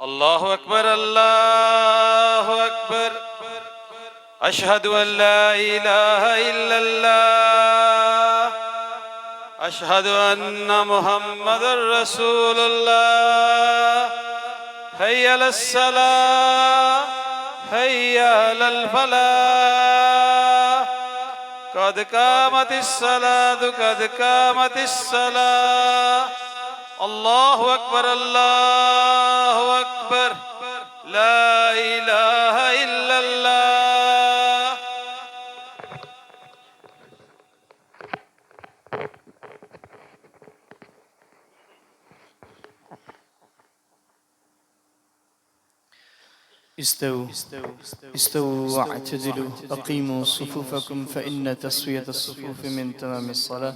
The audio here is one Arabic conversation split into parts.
الله أكبر الله أكبر. أشهد أن لا إله إلا الله. أشهد أن محمدا رسول الله. حي على الصلاة حي على الفلاح. قد قامت الصلاة قد قامت الصلاة. الله أكبر الله أكبر. لا إله إلا الله. استووا واعتدلوا أقيموا صفوفكم فإن تسوية الصفوف من تمام الصلاة.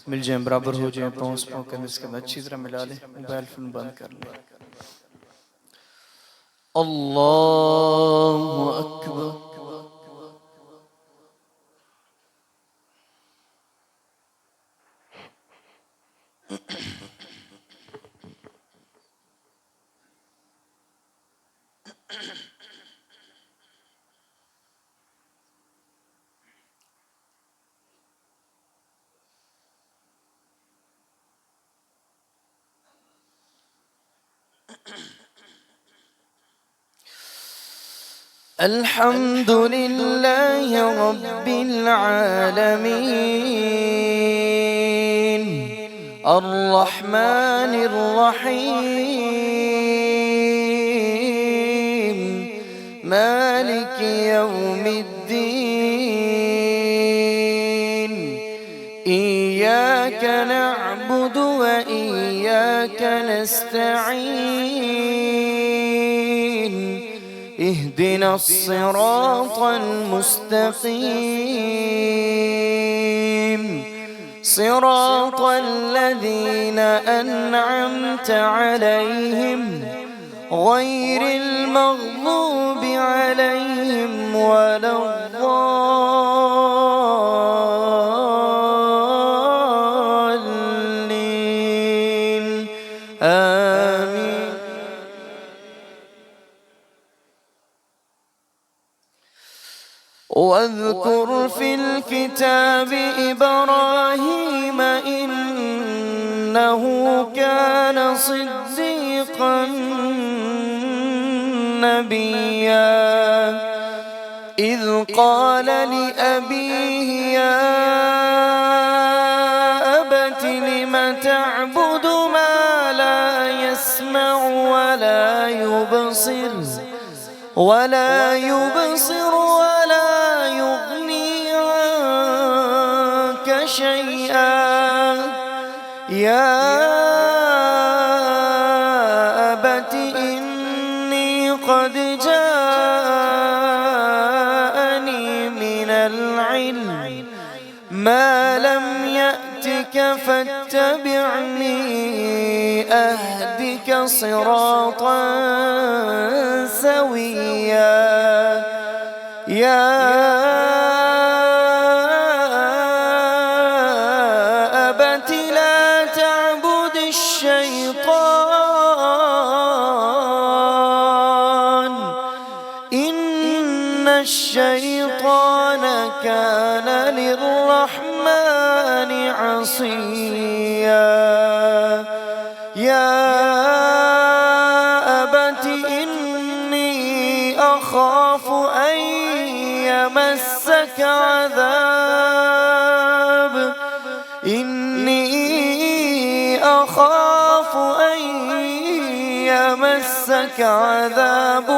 मिल जाएं, बराबर हो जाएं, पाँव कंधे से कंधा अच्छी तरह मिला लें, मोबाइल फोन बंद कर लें. अल्लाहु अकबर. الحمد لله رب العالمين الرحمن الرحيم مالك يوم الدين. إياك نعبد وإياك نستعين. اهدنا الصراط المستقيم صراط الذين أنعمت عليهم غير المغضوب عليهم ولا الضالين. آمين. واذكر في الكتاب إبراهيم إنه كان صديقا نبيا إذ قال لأبيه يا أبت لم تعبد ما لا يسمع ولا يبصر ولا يغني عنك شيئا يا أبت إني قد جاءني من العلم ما لم يأتك فاتبعني أهدك صراطا سويا. يا أبت لا تعبد الشيطان إن الشيطان كان للرحمن عصيا. يا أبت إني أخاف أن يمسك عذاب إني أخاف أن يمسك عذاب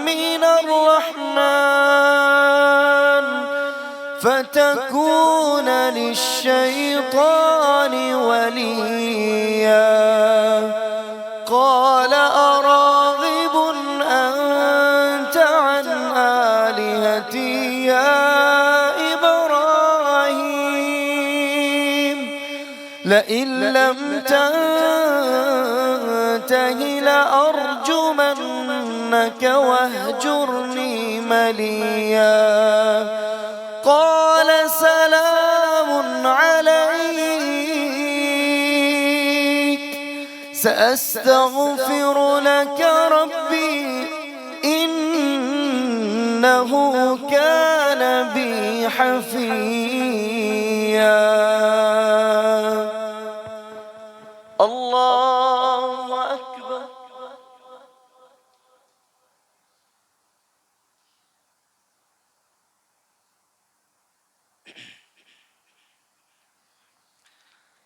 من الرحمن فتكون للشيطان وليا. قال أراغب أنت عن آلهتي يا إبراهيم لئن لم تنته لأرجمنك واهجرني مليا. قال سلام عليك سأستغفر لك ربي إنه كان بي حفيا. الله أكبر.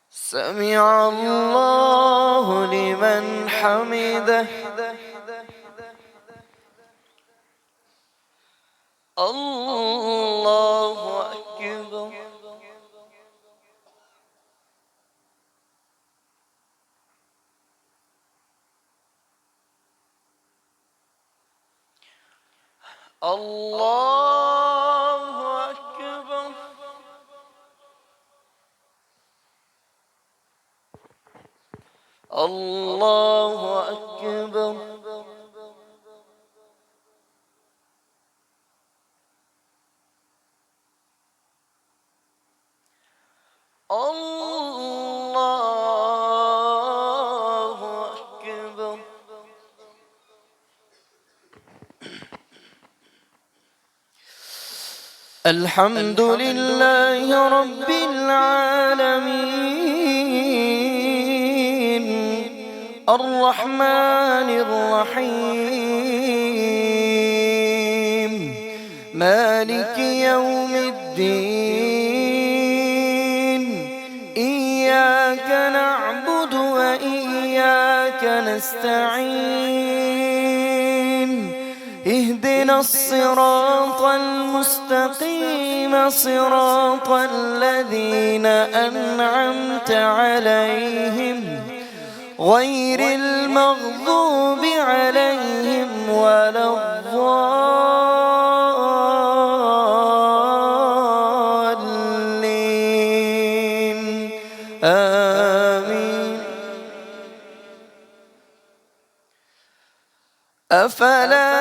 سمع الله لمن حمده. الله أكبر. الله أكبر. الله أكبر. الله أكبر. الحمد لله رب العالمين الرحمن الرحيم مالك يوم الدين إياك نعبد وإياك نستعين اهدنا الصراط المستقيم صراط الذين أنعمت عليهم غير المغضوب عليهم ولا الضالين آمين. أفلا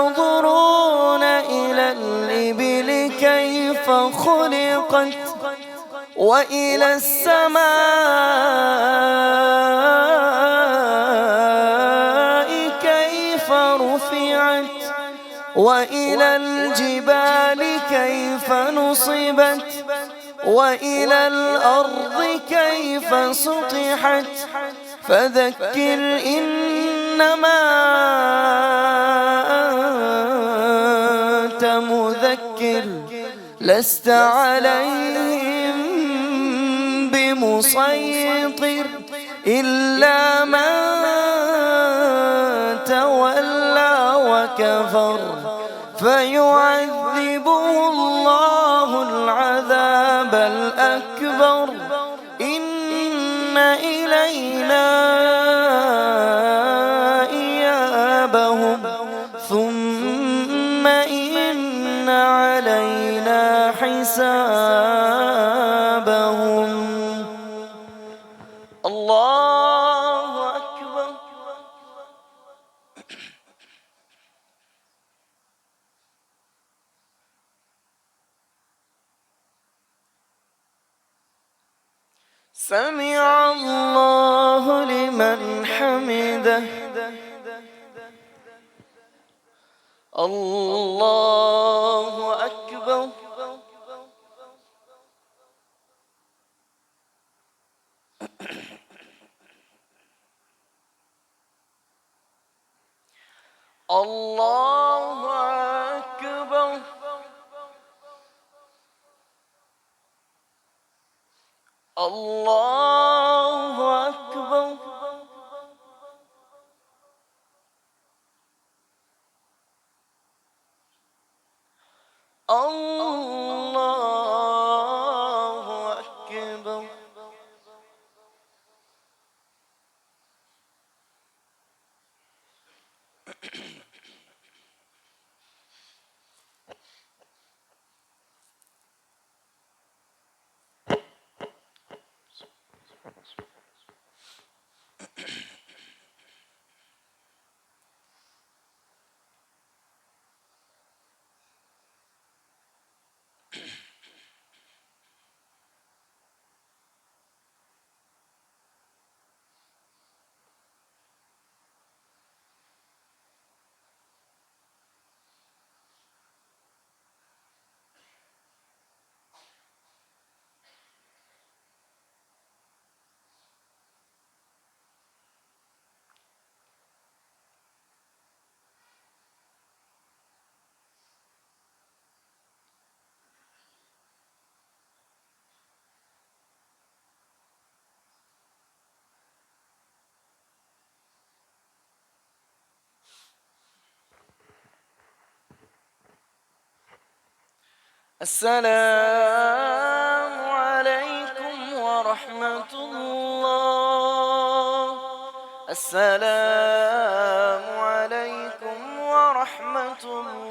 ينظرون إلى الإبل كيف خلقت وإلى السماء كيف رفعت وإلى الجبال كيف نصبت وإلى الأرض كيف سطحت فذكر إنما أنت مذكر لست عليهم بمسيطر إلا من تولى وكفر فيعذبه الله العذاب الأكبر إن إلينا إيابهم ثم إن علينا حسابهم. الله أكبر. سمع الله لمن حمده. الله أكبر. الله أكبر. الله أكبر. الله أكبر. السلام عليكم ورحمة الله. السلام عليكم ورحمة الله.